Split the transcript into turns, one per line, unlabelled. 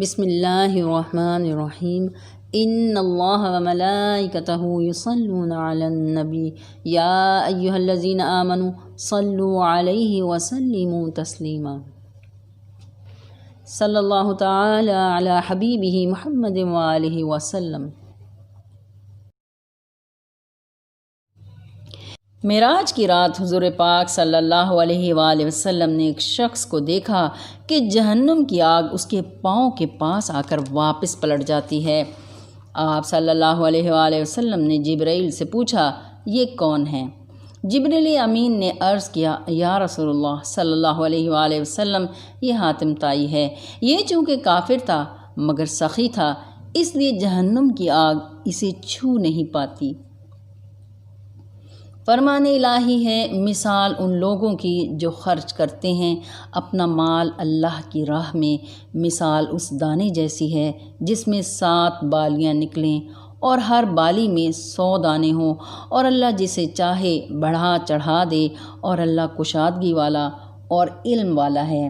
بسم اللہ الرحمن الرحیم ان اللہ وملائکتہ یصلون علی النبی یا ایہا الذین آمنوا صلوا علیہ وسلموا تسلیما صلی اللہ تعالی علی حبیبہ محمد وآلہ وسلم۔ معراج کی رات حضور پاک صلی اللہ علیہ وآلہ وسلم نے ایک شخص کو دیکھا کہ جہنم کی آگ اس کے پاؤں کے پاس آ کر واپس پلٹ جاتی ہے۔ آپ صلی اللہ علیہ وآلہ وسلم نے جبرائیل سے پوچھا، یہ کون ہے؟ جبریل امین نے عرض کیا، یا رسول اللہ صلی اللہ علیہ وآلہ وسلم، یہ حاتم طائی ہے۔ یہ چونکہ کافر تھا مگر سخی تھا، اس لیے جہنم کی آگ اسے چھو نہیں پاتی۔ فرمان الہی ہے، مثال ان لوگوں کی جو خرچ کرتے ہیں اپنا مال اللہ کی راہ میں، مثال اس دانے جیسی ہے جس میں 7 بالیاں نکلیں اور ہر بالی میں 100 دانے ہوں، اور اللہ جسے چاہے بڑھا چڑھا دے، اور اللہ کشادگی والا اور علم والا ہے۔